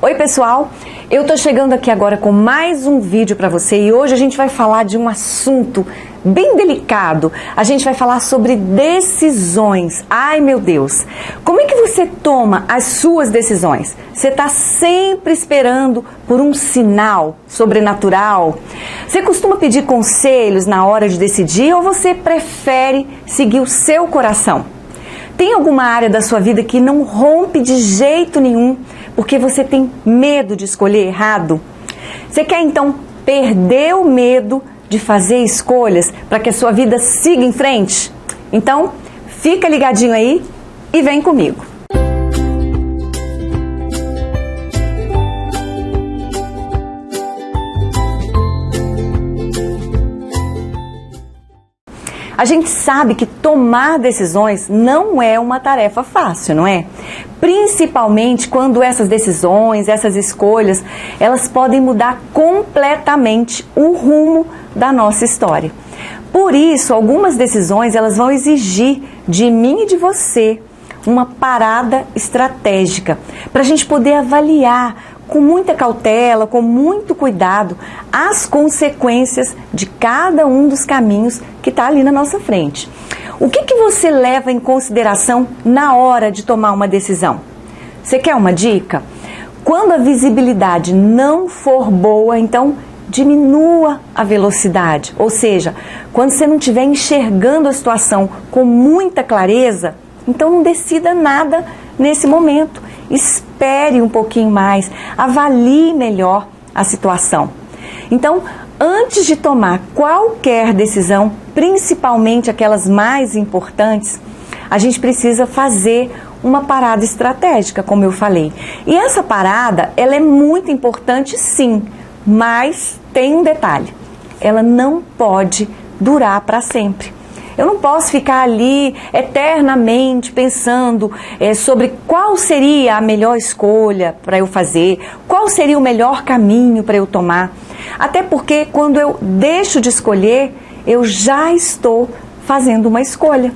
Oi pessoal, eu tô chegando aqui agora com mais um vídeo para você e hoje a gente vai falar de um assunto bem delicado. A gente vai falar sobre decisões. Ai meu Deus, como é que você toma as suas decisões? Você está sempre esperando por um sinal sobrenatural? Você costuma pedir conselhos na hora de decidir ou você prefere seguir o seu coração? Tem alguma área da sua vida que não rompe de jeito nenhum porque você tem medo de escolher errado? Você quer então perder o medo de fazer escolhas para que a sua vida siga em frente? Então, fica ligadinho aí e vem comigo. A gente sabe que tomar decisões não é uma tarefa fácil, não é? Principalmente quando essas decisões, essas escolhas, elas podem mudar completamente o rumo da nossa história. Por isso, algumas decisões elas vão exigir de mim e de você uma parada estratégica para a gente poder avaliar com muita cautela, com muito cuidado, as consequências de cada um dos caminhos que está ali na nossa frente. O que você leva em consideração na hora de tomar uma decisão? Você quer uma dica? Quando a visibilidade não for boa, então diminua a velocidade. Ou seja, quando você não estiver enxergando a situação com muita clareza, então não decida nada nesse momento. Espere um pouquinho mais, avalie melhor a situação. Então, antes de tomar qualquer decisão, principalmente aquelas mais importantes, a gente precisa fazer uma parada estratégica, como eu falei. E essa parada, ela é muito importante sim, mas tem um detalhe. Ela não pode durar para sempre. Eu não posso ficar ali eternamente pensando sobre qual seria a melhor escolha para eu fazer, qual seria o melhor caminho para eu tomar. Até porque quando eu deixo de escolher, eu já estou fazendo uma escolha.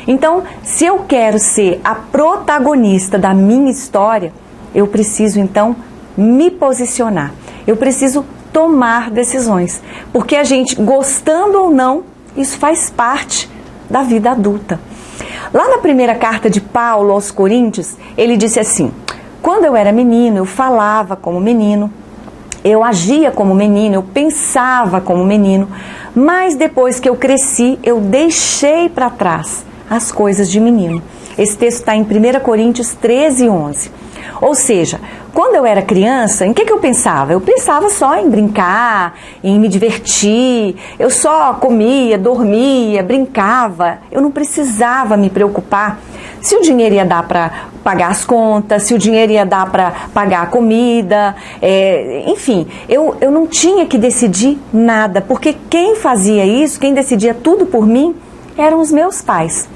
Então, se eu quero ser a protagonista da minha história, eu preciso então me posicionar. Eu preciso tomar decisões. Porque a gente, gostando ou não, isso faz parte da vida adulta. Lá na primeira carta de Paulo aos Coríntios, ele disse assim: quando eu era menino, eu falava como menino, eu agia como menino, eu pensava como menino, mas depois que eu cresci, eu deixei para trás as coisas de menino. Esse texto está em 1 Coríntios 13, 11. Ou seja, quando eu era criança, em que eu pensava? Eu pensava só em brincar, em me divertir. Eu só comia, dormia, brincava. Eu não precisava me preocupar se o dinheiro ia dar para pagar as contas, se o dinheiro ia dar para pagar a comida. Enfim, eu não tinha que decidir nada, porque quem fazia isso, quem decidia tudo por mim, eram os meus pais.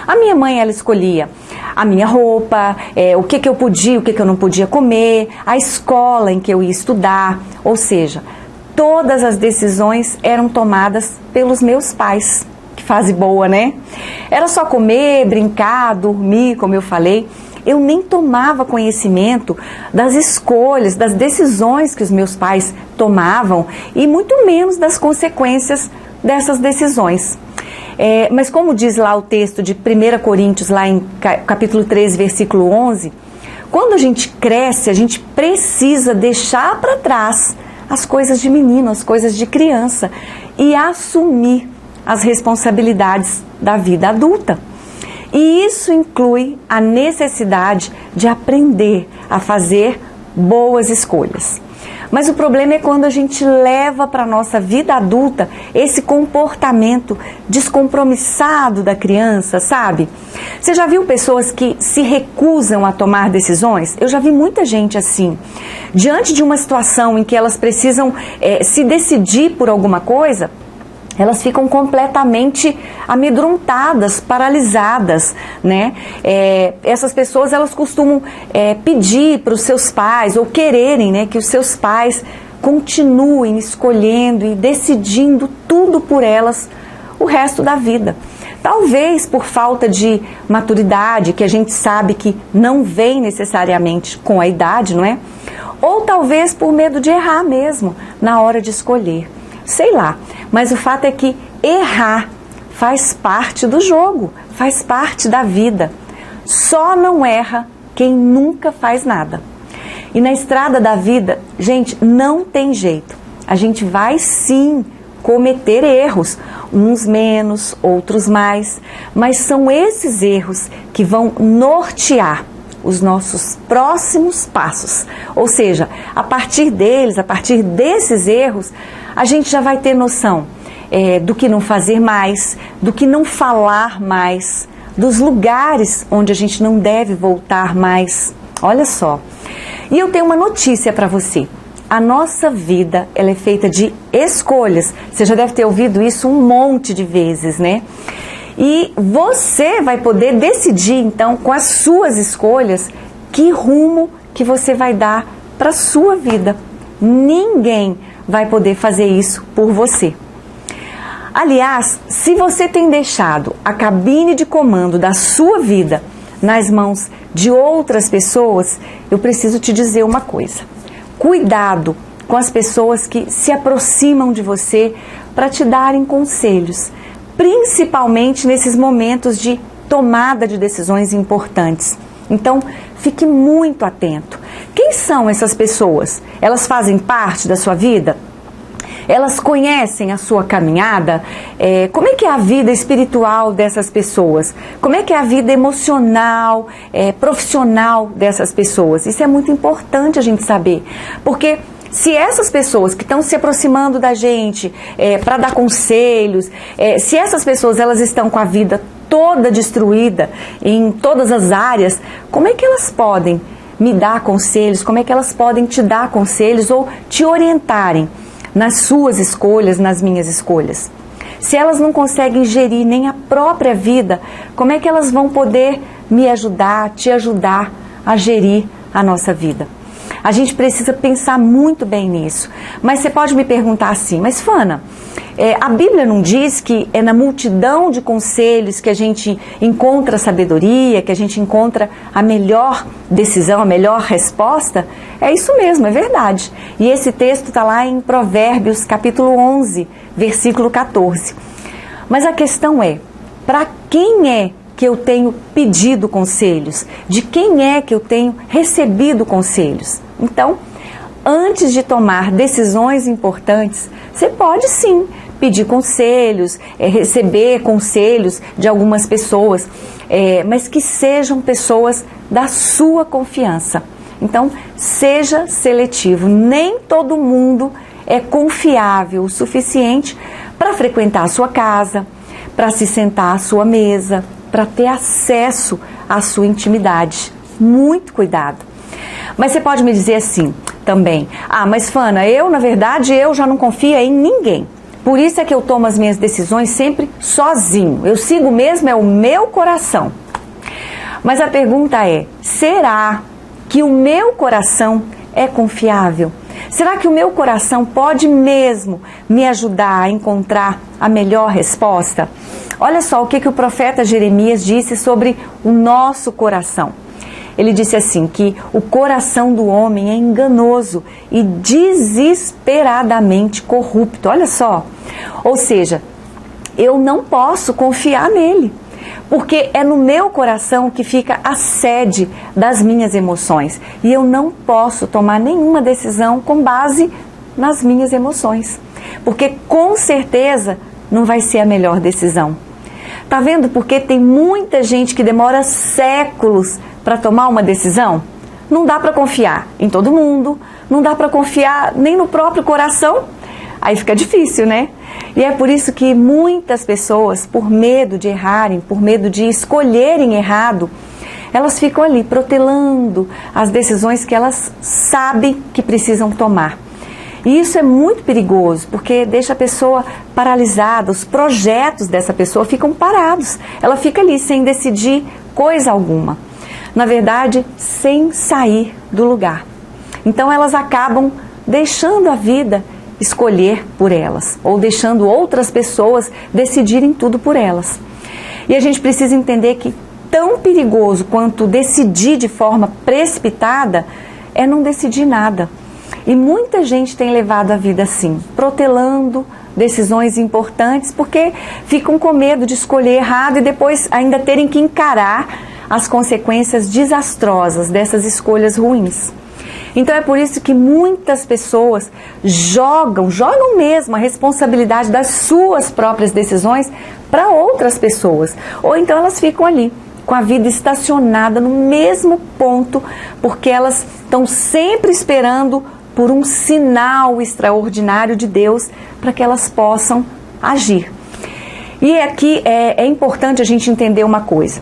A minha mãe, ela escolhia a minha roupa, o que eu podia, o que eu não podia comer, a escola em que eu ia estudar. Ou seja, todas as decisões eram tomadas pelos meus pais. Que fase boa, né? Era só comer, brincar, dormir, como eu falei. Eu nem tomava conhecimento das escolhas, das decisões que os meus pais tomavam e muito menos das consequências dessas decisões. Mas como diz lá o texto de 1 Coríntios, lá em capítulo 13, versículo 11, quando a gente cresce, a gente precisa deixar para trás as coisas de menino, as coisas de criança e assumir as responsabilidades da vida adulta. E isso inclui a necessidade de aprender a fazer boas escolhas. Mas o problema é quando a gente leva para a nossa vida adulta esse comportamento descompromissado da criança, sabe? Você já viu pessoas que se recusam a tomar decisões? Eu já vi muita gente assim. Diante de uma situação em que elas precisam se decidir por alguma coisa, elas ficam completamente amedrontadas, paralisadas, né? Essas pessoas, elas costumam pedir para os seus pais, ou quererem, né, que os seus pais continuem escolhendo e decidindo tudo por elas o resto da vida. Talvez por falta de maturidade, que a gente sabe que não vem necessariamente com a idade, não é? ou talvez por medo de errar mesmo na hora de escolher. Sei lá, mas o fato é que errar faz parte do jogo, faz parte da vida. Só não erra quem nunca faz nada. E na estrada da vida, gente, não tem jeito. A gente vai sim cometer erros, uns menos, outros mais, mas são esses erros que vão nortear os nossos próximos passos. Ou seja, a partir deles, a partir desses erros, a gente já vai ter noção do que não fazer mais, do que não falar mais, dos lugares onde a gente não deve voltar mais. Olha só. E eu tenho uma notícia para você. A nossa vida, ela é feita de escolhas. Você já deve ter ouvido isso um monte de vezes, né? E você vai poder decidir, então, com as suas escolhas, que rumo que você vai dar para a sua vida. Ninguém vai poder fazer isso por você. Aliás, se você tem deixado a cabine de comando da sua vida nas mãos de outras pessoas, eu preciso te dizer uma coisa. Cuidado com as pessoas que se aproximam de você para te darem conselhos, principalmente nesses momentos de tomada de decisões importantes. Então, fique muito atento. Quem são essas pessoas? Elas fazem parte da sua vida? Elas conhecem a sua caminhada? Como é que é a vida espiritual dessas pessoas? Como é que é a vida emocional, profissional dessas pessoas? Isso é muito importante a gente saber, porque se essas pessoas que estão se aproximando da gente para dar conselhos, se essas pessoas elas estão com a vida toda destruída em todas as áreas, como é que elas podem me dar conselhos? Como é que elas podem te dar conselhos ou te orientarem nas suas escolhas, nas minhas escolhas? Se elas não conseguem gerir nem a própria vida, como é que elas vão poder me ajudar, te ajudar a gerir a nossa vida? A gente precisa pensar muito bem nisso. Mas você pode me perguntar assim, mas Fana, a Bíblia não diz que é na multidão de conselhos que a gente encontra sabedoria, que a gente encontra a melhor decisão, a melhor resposta? É isso mesmo, é verdade. E esse texto está lá em Provérbios, capítulo 11, versículo 14. Mas a questão é, para quem é que eu tenho pedido conselhos? De quem é que eu tenho recebido conselhos? Então, antes de tomar decisões importantes, você pode sim pedir conselhos, receber conselhos de algumas pessoas, mas que sejam pessoas da sua confiança. Então, seja seletivo. Nem todo mundo é confiável o suficiente para frequentar a sua casa, para se sentar à sua mesa, para ter acesso à sua intimidade. Muito cuidado. Mas você pode me dizer assim também, mas Fana, na verdade, eu já não confio em ninguém. Por isso é que eu tomo as minhas decisões sempre sozinho. Eu sigo mesmo, o meu coração. Mas a pergunta é, será que o meu coração é confiável? Será que o meu coração pode mesmo me ajudar a encontrar a melhor resposta? Olha só o que o profeta Jeremias disse sobre o nosso coração. Ele disse assim, que o coração do homem é enganoso e desesperadamente corrupto. Olha só. Ou seja, eu não posso confiar nele, porque é no meu coração que fica a sede das minhas emoções. E eu não posso tomar nenhuma decisão com base nas minhas emoções, porque com certeza não vai ser a melhor decisão. Tá vendo porque tem muita gente que demora séculos para tomar uma decisão? Não dá para confiar em todo mundo, não dá para confiar nem no próprio coração. Aí fica difícil, né? E é por isso que muitas pessoas, por medo de errarem, por medo de escolherem errado, elas ficam ali protelando as decisões que elas sabem que precisam tomar. E isso é muito perigoso, porque deixa a pessoa paralisada, os projetos dessa pessoa ficam parados. Ela fica ali sem decidir coisa alguma. Na verdade, sem sair do lugar. Então elas acabam deixando a vida escolher por elas, ou deixando outras pessoas decidirem tudo por elas. E a gente precisa entender que tão perigoso quanto decidir de forma precipitada é não decidir nada. E muita gente tem levado a vida assim, protelando decisões importantes porque ficam com medo de escolher errado e depois ainda terem que encarar as consequências desastrosas dessas escolhas ruins. Então é por isso que muitas pessoas jogam mesmo a responsabilidade das suas próprias decisões para outras pessoas. Ou então elas ficam ali, com a vida estacionada no mesmo ponto, porque elas estão sempre esperando por um sinal extraordinário de Deus para que elas possam agir. E aqui é importante a gente entender uma coisa.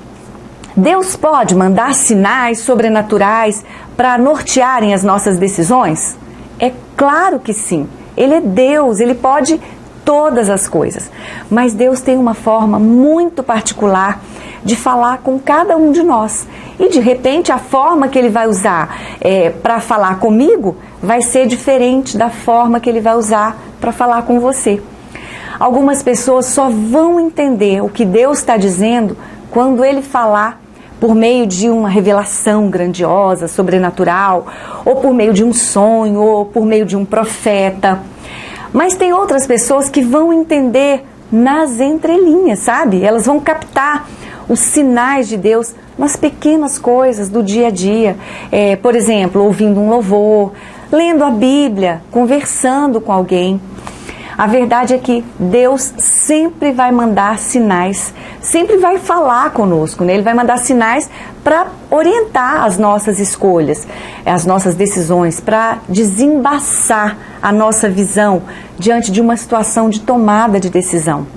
Deus pode mandar sinais sobrenaturais para nortearem as nossas decisões? É claro que sim. Ele é Deus, Ele pode todas as coisas. Mas Deus tem uma forma muito particular de falar com cada um de nós. E de repente a forma que Ele vai usar para falar comigo vai ser diferente da forma que Ele vai usar para falar com você. Algumas pessoas só vão entender o que Deus está dizendo quando Ele falar por meio de uma revelação grandiosa, sobrenatural, ou por meio de um sonho, ou por meio de um profeta. Mas tem outras pessoas que vão entender nas entrelinhas, sabe? Elas vão captar os sinais de Deus nas pequenas coisas do dia a dia. Por exemplo, ouvindo um louvor, lendo a Bíblia, conversando com alguém. A verdade é que Deus sempre vai mandar sinais, sempre vai falar conosco, né? Ele vai mandar sinais para orientar as nossas escolhas, as nossas decisões, para desembaçar a nossa visão diante de uma situação de tomada de decisão.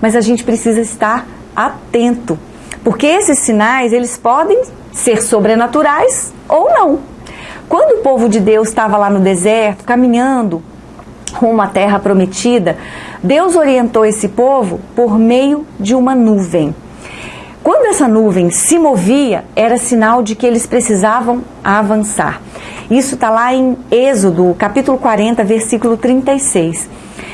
Mas a gente precisa estar atento, porque esses sinais, eles podem ser sobrenaturais ou não. Quando o povo de Deus estava lá no deserto, caminhando rumo à terra prometida, Deus orientou esse povo por meio de uma nuvem. Quando essa nuvem se movia, era sinal de que eles precisavam avançar. Isso está lá em Êxodo, capítulo 40, versículo 36.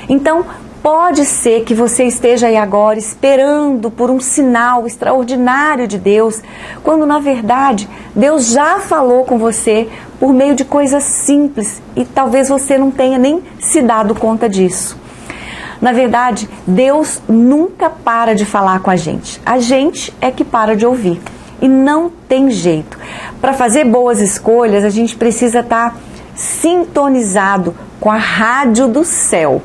Então, pode ser que você esteja aí agora esperando por um sinal extraordinário de Deus, quando na verdade Deus já falou com você por meio de coisas simples e talvez você não tenha nem se dado conta disso. Na verdade, Deus nunca para de falar com a gente é que para de ouvir. E não tem jeito. Para fazer boas escolhas, a gente precisa estar sintonizado com a rádio do céu.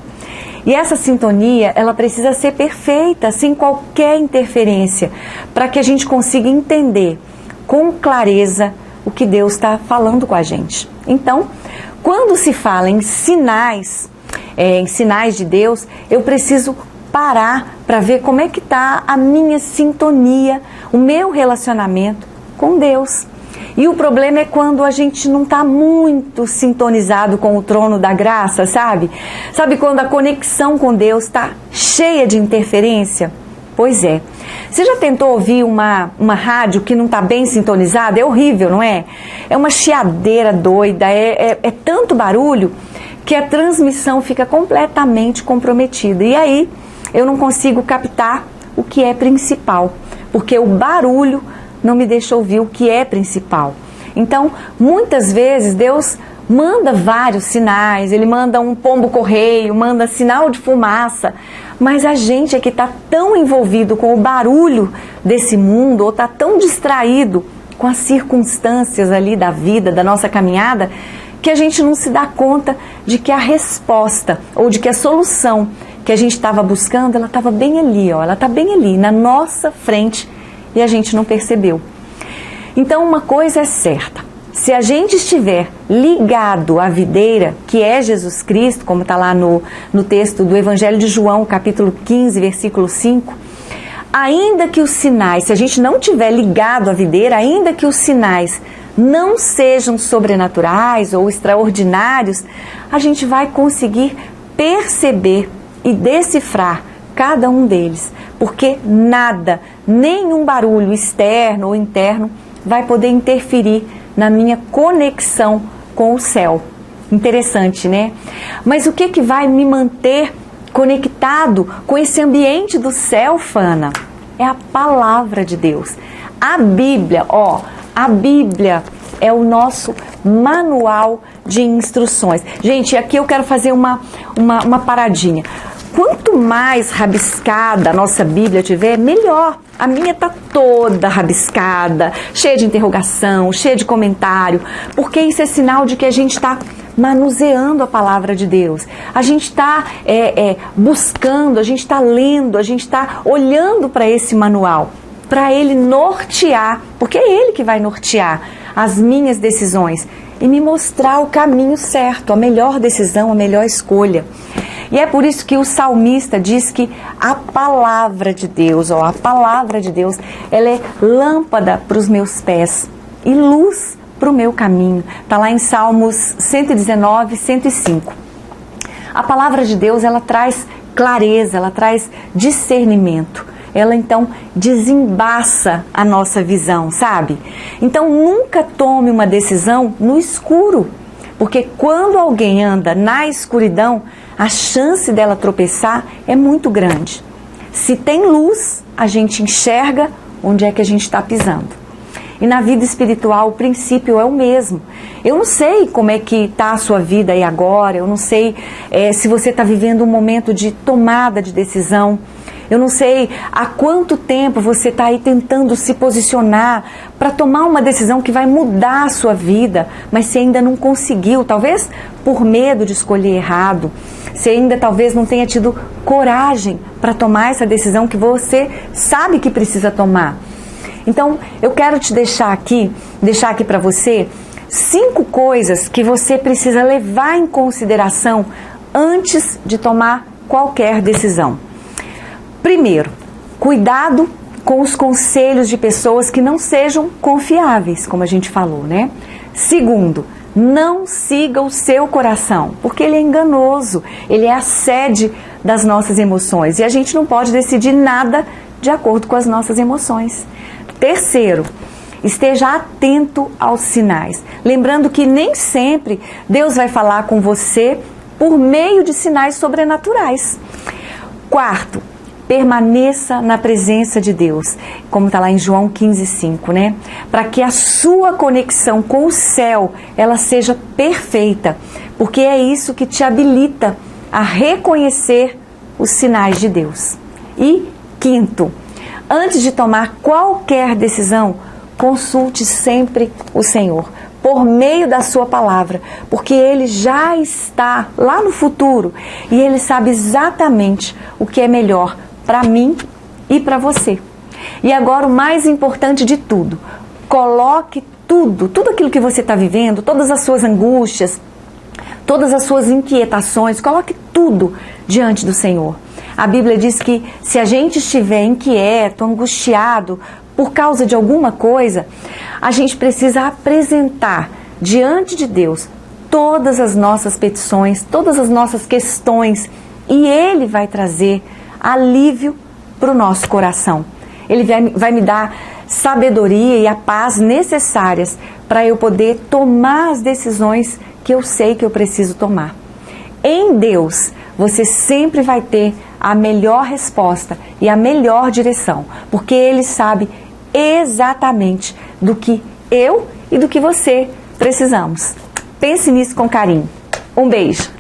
E essa sintonia, ela precisa ser perfeita, sem qualquer interferência, para que a gente consiga entender com clareza o que Deus está falando com a gente. Então, quando se fala em sinais de Deus, eu preciso parar para ver como é que está a minha sintonia, o meu relacionamento com Deus. E o problema é quando a gente não está muito sintonizado com o trono da graça, sabe? Sabe quando a conexão com Deus está cheia de interferência? Pois é. Você já tentou ouvir uma rádio que não está bem sintonizada? É horrível, não é? É uma chiadeira doida, é tanto barulho que a transmissão fica completamente comprometida. E aí eu não consigo captar o que é principal, porque o barulho não me deixa ouvir o que é principal. Então, muitas vezes Deus manda vários sinais, Ele manda um pombo-correio, manda sinal de fumaça, mas a gente é que está tão envolvido com o barulho desse mundo, ou está tão distraído com as circunstâncias ali da vida, da nossa caminhada, que a gente não se dá conta de que a resposta, ou de que a solução que a gente estava buscando, ela estava bem ali, ela está bem ali, na nossa frente, e a gente não percebeu. Então uma coisa é certa, se a gente estiver ligado à videira, que é Jesus Cristo, como está lá no texto do Evangelho de João, capítulo 15, versículo 5, ainda que os sinais, se a gente não estiver ligado à videira, ainda que os sinais não sejam sobrenaturais ou extraordinários, a gente vai conseguir perceber e decifrar cada um deles, porque nada, nenhum barulho externo ou interno vai poder interferir na minha conexão com o céu. Interessante, né? Mas o que vai me manter conectado com esse ambiente do céu, Fana? É a palavra de Deus. A Bíblia, a Bíblia é o nosso manual de instruções. Gente, aqui eu quero fazer uma paradinha. Quanto mais rabiscada a nossa Bíblia tiver, melhor. A minha está toda rabiscada, cheia de interrogação, cheia de comentário, porque isso é sinal de que a gente está manuseando a palavra de Deus. A gente está buscando, a gente está lendo, a gente está olhando para esse manual, para ele nortear, porque é ele que vai nortear as minhas decisões e me mostrar o caminho certo, a melhor decisão, a melhor escolha. E é por isso que o salmista diz que a palavra de Deus, ela é lâmpada para os meus pés e luz para o meu caminho. Está lá em Salmos 119, 105. A palavra de Deus, ela traz clareza, ela traz discernimento. Ela então desembaça a nossa visão, sabe? Então nunca tome uma decisão no escuro, porque quando alguém anda na escuridão, a chance dela tropeçar é muito grande. Se tem luz, a gente enxerga onde é que a gente está pisando. E na vida espiritual o princípio é o mesmo. Eu não sei como é que está a sua vida aí agora, eu não sei se você está vivendo um momento de tomada de decisão. Eu não sei há quanto tempo você está aí tentando se posicionar para tomar uma decisão que vai mudar a sua vida, mas você ainda não conseguiu, talvez por medo de escolher errado. Você ainda talvez não tenha tido coragem para tomar essa decisão que você sabe que precisa tomar. Então, eu quero te deixar aqui para você 5 coisas que você precisa levar em consideração antes de tomar qualquer decisão. Primeiro, cuidado com os conselhos de pessoas que não sejam confiáveis, como a gente falou, né? Segundo, não siga o seu coração, porque ele é enganoso, ele é a sede das nossas emoções e a gente não pode decidir nada de acordo com as nossas emoções. Terceiro, esteja atento aos sinais, lembrando que nem sempre Deus vai falar com você por meio de sinais sobrenaturais. Quarto, permaneça na presença de Deus, como está lá em João 15:5, né? Para que a sua conexão com o céu, ela seja perfeita, porque é isso que te habilita a reconhecer os sinais de Deus. E quinto, antes de tomar qualquer decisão, consulte sempre o Senhor, por meio da sua palavra, porque Ele já está lá no futuro e Ele sabe exatamente o que é melhor para mim e para você. E agora o mais importante de tudo, coloque tudo aquilo que você está vivendo, todas as suas angústias, todas as suas inquietações, coloque tudo diante do Senhor. A Bíblia diz que se a gente estiver inquieto, angustiado por causa de alguma coisa, a gente precisa apresentar diante de Deus todas as nossas petições, todas as nossas questões, e Ele vai trazer alívio para o nosso coração. Ele vai me dar sabedoria e a paz necessárias para eu poder tomar as decisões que eu sei que eu preciso tomar. Em Deus, você sempre vai ter a melhor resposta e a melhor direção, porque Ele sabe exatamente do que eu e do que você precisamos. Pense nisso com carinho. Um beijo!